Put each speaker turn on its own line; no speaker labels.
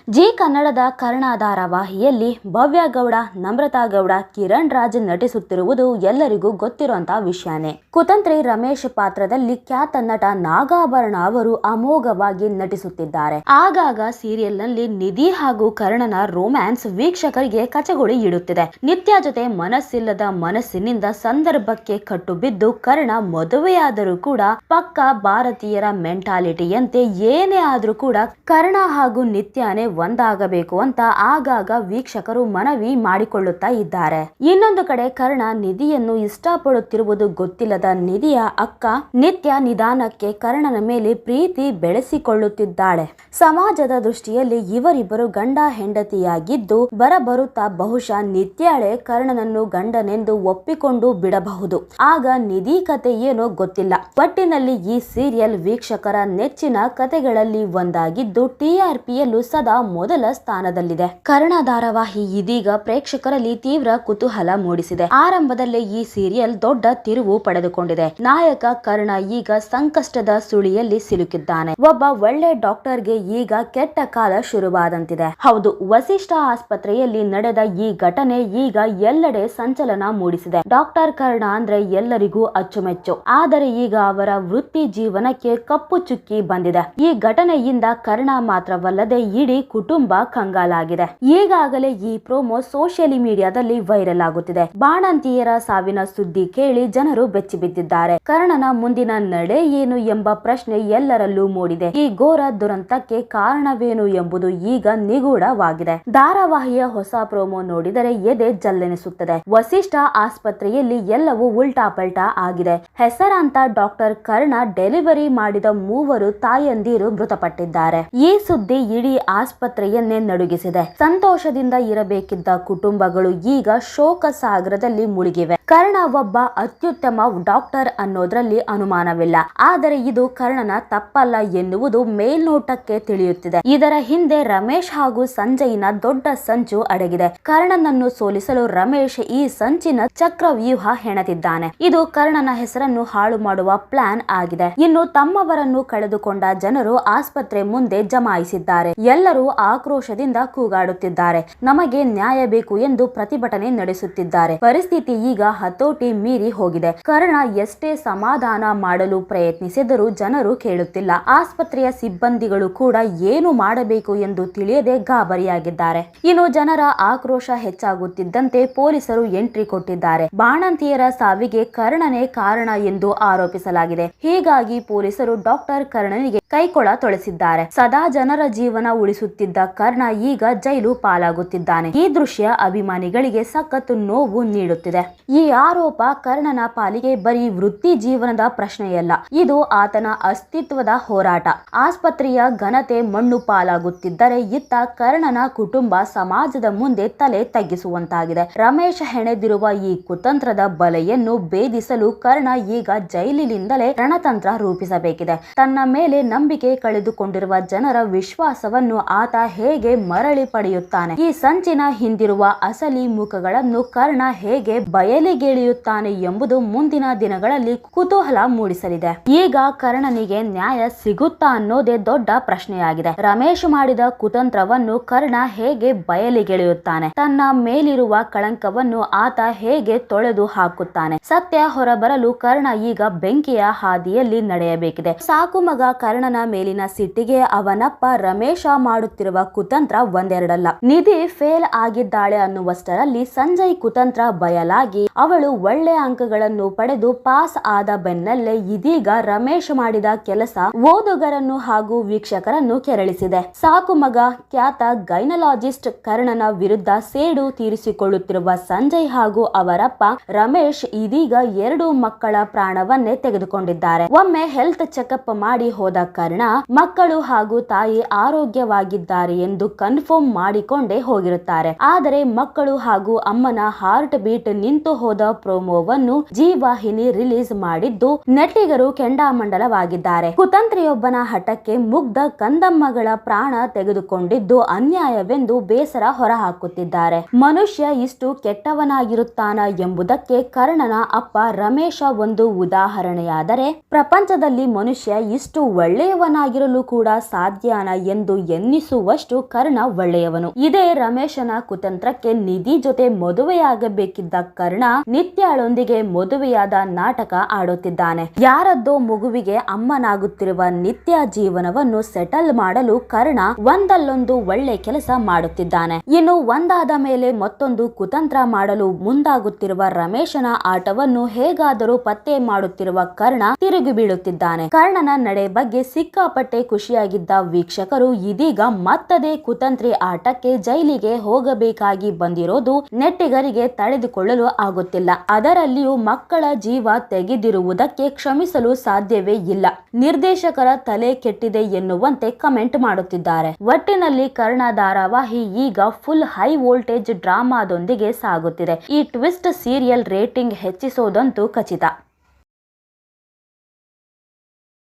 G ಕನ್ನಡದ ಕರ್ಣ ಧಾರಾವಾಹಿಯಲ್ಲಿ ಭವ್ಯ ಗೌಡ, ನಮ್ರತಾ ಗೌಡ, ಕಿರಣ್ ರಾಜ್ ನಟಿಸುತ್ತಿರುವುದು ಎಲ್ಲರಿಗೂ ಗೊತ್ತಿರುವಂತಹ ವಿಷಯನೇ. ಕುತಂತ್ರಿ ರಮೇಶ್ ಪಾತ್ರದಲ್ಲಿ ಖ್ಯಾತ ನಟ ನಾಗಾಭರಣ ಅವರು ಅಮೋಘವಾಗಿ ನಟಿಸುತ್ತಿದ್ದಾರೆ. ಆಗಾಗ ಸೀರಿಯಲ್ ನಲ್ಲಿ ನಿಧಿ ಹಾಗೂ ಕರ್ಣನ ರೋಮ್ಯಾನ್ಸ್ ವೀಕ್ಷಕರಿಗೆ ಕಚಗುಳಿ ಇಡುತ್ತಿದೆ. ನಿತ್ಯ ಜೊತೆ ಮನಸ್ಸಿಲ್ಲದ ಮನಸ್ಸಿನಿಂದ ಸಂದರ್ಭಕ್ಕೆ ಕಟ್ಟು ಬಿದ್ದು ಕರ್ಣ ಮದುವೆಯಾದರೂ ಕೂಡ ಪಕ್ಕ ಭಾರತೀಯರ ಮೆಂಟಾಲಿಟಿಯಂತೆ ಏನೇ ಆದ್ರೂ ಕೂಡ ಕರ್ಣ ಹಾಗೂ ನಿತ್ಯನೇ ಒಂದಾಗಬೇಕು ಅಂತ ಆಗಾಗ ವೀಕ್ಷಕರು ಮನವಿ ಮಾಡಿಕೊಳ್ಳುತ್ತಾ ಇದ್ದಾರೆ. ಇನ್ನೊಂದು ಕಡೆ ಕರ್ಣ ನಿಧಿಯನ್ನು ಇಷ್ಟಪಡುತ್ತಿರುವುದು ಗೊತ್ತಿಲ್ಲದ ನಿಧಿಯ ಅಕ್ಕ ನಿತ್ಯ ನಿಧಾನಕ್ಕೆ ಕರ್ಣನ ಮೇಲೆ ಪ್ರೀತಿ ಬೆಳೆಸಿಕೊಳ್ಳುತ್ತಿದ್ದಾಳೆ. ಸಮಾಜದ ದೃಷ್ಟಿಯಲ್ಲಿ ಇವರಿಬ್ಬರು ಗಂಡ ಹೆಂಡತಿಯಾಗಿದ್ದು ಬರಬರುತ್ತಾ ಬಹುಶಃ ನಿತ್ಯಾಳೆ ಕರ್ಣನನ್ನು ಗಂಡನೆಂದು ಒಪ್ಪಿಕೊಂಡು ಬಿಡಬಹುದು. ಆಗ ನಿಧಿ ಕತೆ ಏನೋ ಗೊತ್ತಿಲ್ಲ. ಒಟ್ಟಿನಲ್ಲಿ ಈ ಸೀರಿಯಲ್ ವೀಕ್ಷಕರ ನೆಚ್ಚಿನ ಕತೆಗಳಲ್ಲಿ ಒಂದಾಗಿದ್ದು ಟಿಆರ್ಪಿಯಲ್ಲೂ ಸದಾ ಮೊದಲ ಸ್ಥಾನದಲ್ಲಿದೆ. ಕರ್ಣ ಧಾರಾವಾಹಿ ಇದೀಗ ಪ್ರೇಕ್ಷಕರಲ್ಲಿ ತೀವ್ರ ಕುತೂಹಲ ಮೂಡಿಸಿದೆ. ಆರಂಭದಲ್ಲೇ ಈ ಸೀರಿಯಲ್ ದೊಡ್ಡ ತಿರುವು ಪಡೆದುಕೊಂಡಿದೆ. ನಾಯಕ ಕರ್ಣ ಈಗ ಸಂಕಷ್ಟದ ಸುಳಿಯಲ್ಲಿ ಸಿಲುಕಿದ್ದಾನೆ. ಒಬ್ಬ ಒಳ್ಳೆ ಡಾಕ್ಟರ್ಗೆ ಈಗ ಕೆಟ್ಟ ಕಾಲ ಶುರುವಾದಂತಿದೆ. ಹೌದು, ವಸಿಷ್ಠ ಆಸ್ಪತ್ರೆಯಲ್ಲಿ ನಡೆದ ಈ ಘಟನೆ ಈಗ ಎಲ್ಲೆಡೆ ಸಂಚಲನ ಮೂಡಿಸಿದೆ. ಡಾಕ್ಟರ್ ಕರ್ಣ ಅಂದ್ರೆ ಎಲ್ಲರಿಗೂ ಅಚ್ಚುಮೆಚ್ಚು. ಆದರೆ ಈಗ ಅವರ ವೃತ್ತಿ ಜೀವನಕ್ಕೆ ಕಪ್ಪು ಚುಕ್ಕಿ ಬಂದಿದೆ. ಈ ಘಟನೆಯಿಂದ ಕರ್ಣ ಮಾತ್ರವಲ್ಲದೆ ಇಡೀ ಕುಟುಂಬ ಕಂಗಾಲಾಗಿದೆ. ಈಗಾಗಲೇ ಈ ಪ್ರೋಮೋ ಸೋಷಿಯಲ್ ಮೀಡಿಯಾದಲ್ಲಿ ವೈರಲ್ ಆಗುತ್ತಿದೆ. ಬಾಣಂತಿಯರ ಸಾವಿನ ಸುದ್ದಿ ಕೇಳಿ ಜನರು ಬೆಚ್ಚಿಬಿದ್ದಿದ್ದಾರೆ. ಕರ್ಣನ ಮುಂದಿನ ನಡೆ ಏನು ಎಂಬ ಪ್ರಶ್ನೆ ಎಲ್ಲರಲ್ಲೂ ಮೂಡಿದೆ. ಈ ಘೋರ ದುರಂತಕ್ಕೆ ಕಾರಣವೇನು ಎಂಬುದು ಈಗ ನಿಗೂಢವಾಗಿದೆ. ಧಾರಾವಾಹಿಯ ಹೊಸ ಪ್ರೋಮೋ ನೋಡಿದರೆ ಎದೆ ಜಲ್ಲೆನಿಸುತ್ತದೆ. ವಸಿಷ್ಠ ಆಸ್ಪತ್ರೆಯಲ್ಲಿ ಎಲ್ಲವೂ ಉಲ್ಟಾ ಪಲ್ಟಾ ಆಗಿದೆ. ಹೆಸರಾಂತ ಡಾಕ್ಟರ್ ಕರ್ಣ ಡೆಲಿವರಿ ಮಾಡಿದ 3 ತಾಯಂದಿರು ಮೃತಪಟ್ಟಿದ್ದಾರೆ. ಈ ಸುದ್ದಿ ಇಡೀ ಆಸ್ಪತ್ರೆಯನ್ನೇ ನಡುಗಿಸಿದೆ. ಸಂತೋಷದಿಂದ ಇರಬೇಕಿದ್ದ ಕುಟುಂಬಗಳು ಈಗ ಶೋಕ ಸಾಗರದಲ್ಲಿ ಮುಳುಗಿವೆ. ಕರ್ಣ ಒಬ್ಬ ಅತ್ಯುತ್ತಮ ಡಾಕ್ಟರ್ ಅನ್ನೋದ್ರಲ್ಲಿ ಅನುಮಾನವಿಲ್ಲ. ಆದರೆ ಇದು ಕರ್ಣನ ತಪ್ಪಲ್ಲ ಎನ್ನುವುದು ಮೇಲ್ನೋಟಕ್ಕೆ ತಿಳಿಯುತ್ತಿದೆ. ಇದರ ಹಿಂದೆ ರಮೇಶ್ ಹಾಗೂ ಸಂಜಯ್ನ ದೊಡ್ಡ ಸಂಚು ಅಡಗಿದೆ. ಕರ್ಣನನ್ನು ಸೋಲಿಸಲು ರಮೇಶ್ ಈ ಸಂಚಿನ ಚಕ್ರವ್ಯೂಹ ಹೆಣೆದಿದ್ದಾನೆ. ಇದು ಕರ್ಣನ ಹೆಸರನ್ನು ಹಾಳು ಮಾಡುವ ಪ್ಲಾನ್ ಆಗಿದೆ. ಇನ್ನು ತಮ್ಮವರನ್ನು ಕಳೆದುಕೊಂಡ ಜನರು ಆಸ್ಪತ್ರೆ ಮುಂದೆ ಜಮಾಯಿಸಿದ್ದಾರೆ. ಎಲ್ಲರೂ ಆಕ್ರೋಶದಿಂದ ಕೂಗಾಡುತ್ತಿದ್ದಾರೆ. ನಮಗೆ ನ್ಯಾಯ ಬೇಕು ಎಂದು ಪ್ರತಿಭಟನೆ ನಡೆಸುತ್ತಿದ್ದಾರೆ. ಪರಿಸ್ಥಿತಿ ಈಗ ಹತೋಟಿ ಮೀರಿ ಹೋಗಿದೆ. ಕರ್ಣ ಎಷ್ಟೇ ಸಮಾಧಾನ ಮಾಡಲು ಪ್ರಯತ್ನಿಸಿದರೂ ಜನರು ಕೇಳುತ್ತಿಲ್ಲ. ಆಸ್ಪತ್ರೆಯ ಸಿಬ್ಬಂದಿಗಳು ಕೂಡ ಏನು ಮಾಡಬೇಕು ಎಂದು ತಿಳಿಯದೆ ಗಾಬರಿಯಾಗಿದ್ದಾರೆ. ಇನ್ನು ಜನರ ಆಕ್ರೋಶ ಹೆಚ್ಚಾಗುತ್ತಿದ್ದಂತೆ ಪೊಲೀಸರು ಎಂಟ್ರಿ ಕೊಟ್ಟಿದ್ದಾರೆ. ಬಾಣಂತಿಯರ ಸಾವಿಗೆ ಕರ್ಣನೇ ಕಾರಣ ಎಂದು ಆರೋಪಿಸಲಾಗಿದೆ. ಹೀಗಾಗಿ ಪೊಲೀಸರು ಡಾಕ್ಟರ್ ಕರ್ಣನಿಗೆ ಕೈಕೊಳ ತೊಳೆಸಿದ್ದಾರೆ. ಸದಾ ಜನರ ಜೀವನ ಉಳಿಸುತ್ತಿದ್ದ ಕರ್ಣ ಈಗ ಜೈಲು ಪಾಲಾಗುತ್ತಿದ್ದಾನೆ. ಈ ದೃಶ್ಯ ಅಭಿಮಾನಿಗಳಿಗೆ ಸಖತ್ ನೋವು ನೀಡುತ್ತಿದೆ. ಈ ಆರೋಪ ಕರ್ಣನ ಪಾಲಿಗೆ ಬರೀ ವೃತ್ತಿ ಜೀವನದ ಪ್ರಶ್ನೆಯಲ್ಲ, ಇದು ಆತನ ಅಸ್ತಿತ್ವದ ಹೋರಾಟ. ಆಸ್ಪತ್ರೆಯ ಘನತೆ ಮಣ್ಣು ಪಾಲಾಗುತ್ತಿದ್ದರೆ ಇತ್ತ ಕರ್ಣನ ಕುಟುಂಬ ಸಮಾಜದ ಮುಂದೆ ತಲೆ ತಗ್ಗಿಸುವಂತಾಗಿದೆ. ರಮೇಶ್ ಹೆಣೆದಿರುವ ಈ ಕುತಂತ್ರದ ಬಲೆಯನ್ನು ಭೇದಿಸಲು ಕರ್ಣ ಈಗ ಜೈಲಿನಿಂದಲೇ ರಣತಂತ್ರ ರೂಪಿಸಬೇಕಿದೆ. ತನ್ನ ಮೇಲೆ ನಂಬಿಕೆ ಕಳೆದುಕೊಂಡಿರುವ ಜನರ ವಿಶ್ವಾಸವನ್ನು ಆತ ಹೇಗೆ ಮರಳಿ ಪಡೆಯುತ್ತಾನೆ? ಈ ಸಂಚಿನ ಹಿಂದಿರುವ ಅಸಲಿ ಮುಖಗಳನ್ನು ಕರ್ಣ ಹೇಗೆ ಬಯಲಿಗೆಳೆಯುತ್ತಾನೆ ಎಂಬುದು ಮುಂದಿನ ದಿನಗಳಲ್ಲಿ ಕುತೂಹಲ ಮೂಡಿಸಲಿದೆ. ಈಗ ಕರ್ಣನಿಗೆ ನ್ಯಾಯ ಸಿಗುತ್ತಾ ಅನ್ನೋದೇ ದೊಡ್ಡ ಪ್ರಶ್ನೆಯಾಗಿದೆ. ರಮೇಶ್ ಮಾಡಿದ ಕುತಂತ್ರವನ್ನು ಕರ್ಣ ಹೇಗೆ ಬಯಲಿಗೆಳೆಯುತ್ತಾನೆ? ತನ್ನ ಮೇಲಿರುವ ಕಳಂಕವನ್ನು ಆತ ಹೇಗೆ ತೊಳೆದು ಹಾಕುತ್ತಾನೆ? ಸತ್ಯ ಹೊರಬರಲು ಕರ್ಣ ಈಗ ಬೆಂಕಿಯ ಹಾದಿಯಲ್ಲಿ ನಡೆಯಬೇಕಿದೆ. ಸಾಕು ಮಗ ಕರ್ಣನ ಮೇಲಿನ ಸಿಟ್ಟಿಗೆ ಅವನಪ್ಪ ರಮೇಶ ಮಾಡುತ್ತಿರುವ ಕುತಂತ್ರ ಒಂದೆರಡಲ್ಲ. ನಿಧಿ ಫೇಲ್ ಆಗಿದ್ದಾಳೆ ಅನ್ನುವಷ್ಟರಲ್ಲಿ ಸಂಜಯ್ ಕುತಂತ್ರ ಬಯಲಾಗಿ ಅವಳು ಒಳ್ಳೆ ಅಂಕಗಳನ್ನು ಪಡೆದು ಪಾಸ್ ಆದ ಬೆನ್ನಲ್ಲೇ ಇದೀಗ ರಮೇಶ್ ಮಾಡಿದ ಕೆಲಸ ಓದುಗರನ್ನು ಹಾಗೂ ವೀಕ್ಷಕರನ್ನು ಕೆರಳಿಸಿದೆ. ಸಾಕು ಮಗ ಖ್ಯಾತ ಗೈನಲಾಜಿಸ್ಟ್ ಕರ್ಣನ ವಿರುದ್ಧ ಸೇಡು ತೀರಿಸಿಕೊಳ್ಳುತ್ತಿರುವ ಸಂಜಯ್ ಹಾಗೂ ಅವರಪ್ಪ ರಮೇಶ್ ಇದೀಗ 2 ಮಕ್ಕಳ ಪ್ರಾಣವನ್ನೇ ತೆಗೆದುಕೊಂಡಿದ್ದಾರೆ. ಒಮ್ಮೆ ಹೆಲ್ತ್ ಚೆಕಪ್ ಮಾಡಿ ಹೋದ ಕರ್ಣ ಮಕ್ಕಳು ಹಾಗೂ ತಾಯಿ ಆರೋಗ್ಯವಾಗಿದ್ದಾರೆ ಎಂದು ಕನ್ಫರ್ಮ್ ಮಾಡಿಕೊಂಡೇ ಹೋಗಿರುತ್ತಾರೆ. ಆದರೆ ಮಕ್ಕಳು ಹಾಗೂ ಅಮ್ಮನ ಹಾರ್ಟ್ ಬೀಟ್ ನಿಂತು ಹೋದ ಪ್ರೋಮೋವನ್ನು ಜಿ ವಾಹಿನಿ ರಿಲೀಸ್ ಮಾಡಿದ್ದು ನೆಟ್ಟಿಗರು ಕೆಂಡಾಮಂಡಲವಾಗಿದ್ದಾರೆ. ಕುತಂತ್ರಿಯೊಬ್ಬನ ಹಠಕ್ಕೆ ಮುಗ್ಧ ಕಂದಮ್ಮಗಳ ಪ್ರಾಣ ತೆಗೆದುಕೊಂಡಿದ್ದು ಅನ್ಯಾಯವೆಂದು ಬೇಸರ ಹೊರಹಾಕುತ್ತಿದ್ದಾರೆ. ಮನುಷ್ಯ ಇಷ್ಟು ಕೆಟ್ಟವನಾಗಿರುತ್ತಾನ ಎಂಬುದಕ್ಕೆ ಕರ್ಣನ ಅಪ್ಪ ರಮೇಶ ಒಂದು ಉದಾಹರಣೆಯಾದರೆ ಪ್ರಪಂಚದಲ್ಲಿ ಮನುಷ್ಯ ಇಷ್ಟು ಒಳ್ಳೆಯವನಾಗಿರಲು ಕೂಡ ಸಾಧ್ಯನಾ ಎಂದು ಎನ್ನಿಸುವ ಅನಿಸುವಷ್ಟು ಕರ್ಣ ಒಳ್ಳೆಯವನು. ಇದೇ ರಮೇಶನ ಕುತಂತ್ರಕ್ಕೆ ನಿಧಿ ಜೊತೆ ಮದುವೆಯಾಗಬೇಕಿದ್ದ ಕರ್ಣ ನಿತ್ಯಾಳೊಂದಿಗೆ ಮದುವೆಯಾದ ನಾಟಕ ಆಡುತ್ತಿದ್ದಾನೆ. ಯಾರದ್ದೋ ಮಗುವಿಗೆ ಅಮ್ಮನಾಗುತ್ತಿರುವ ನಿತ್ಯ ಜೀವನವನ್ನು ಸೆಟಲ್ ಮಾಡಲು ಕರ್ಣ ಒಂದಲ್ಲೊಂದು ಒಳ್ಳೆ ಕೆಲಸ ಮಾಡುತ್ತಿದ್ದಾನೆ. ಇನ್ನು ಒಂದಾದ ಮೇಲೆ ಮತ್ತೊಂದು ಕುತಂತ್ರ ಮಾಡಲು ಮುಂದಾಗುತ್ತಿರುವ ರಮೇಶನ ಆಟವನ್ನು ಹೇಗಾದರೂ ಪತ್ತೆ ಮಾಡುತ್ತಿರುವ ಕರ್ಣ ತಿರುಗಿ ಬೀಳುತ್ತಿದ್ದಾನೆ. ಕರ್ಣನ ನಡೆ ಬಗ್ಗೆ ಸಿಕ್ಕಾಪಟ್ಟೆ ಖುಷಿಯಾಗಿದ್ದ ವೀಕ್ಷಕರು ಇದೀಗ ಮತ್ತದೇ ಕುತಂತ್ರಿ ಆಟಕ್ಕೆ ಜೈಲಿಗೆ ಹೋಗಬೇಕಾಗಿ ಬಂದಿರೋದು ನೆಟ್ಟಿಗರಿಗೆ ತಡೆದುಕೊಳ್ಳಲು ಆಗುತ್ತಿಲ್ಲ. ಅದರಲ್ಲಿಯೂ ಮಕ್ಕಳ ಜೀವ ತೆಗೆದಿರುವುದಕ್ಕೆ ಕ್ಷಮಿಸಲು ಸಾಧ್ಯವೇ ಇಲ್ಲ. ನಿರ್ದೇಶಕರ ತಲೆ ಕೆಟ್ಟಿದೆ ಎನ್ನುವಂತೆ ಕಮೆಂಟ್ ಮಾಡುತ್ತಿದ್ದಾರೆ. ಒಟ್ಟಿನಲ್ಲಿ ಕರ್ಣ ಧಾರಾವಾಹಿ ಈಗ ಫುಲ್ ಹೈ ವೋಲ್ಟೇಜ್ ಡ್ರಾಮಾದೊಂದಿಗೆ ಸಾಗುತ್ತಿದೆ. ಈ ಟ್ವಿಸ್ಟ್ ಸೀರಿಯಲ್ ರೇಟಿಂಗ್ ಹೆಚ್ಚಿಸೋದಂತೂ ಖಚಿತ.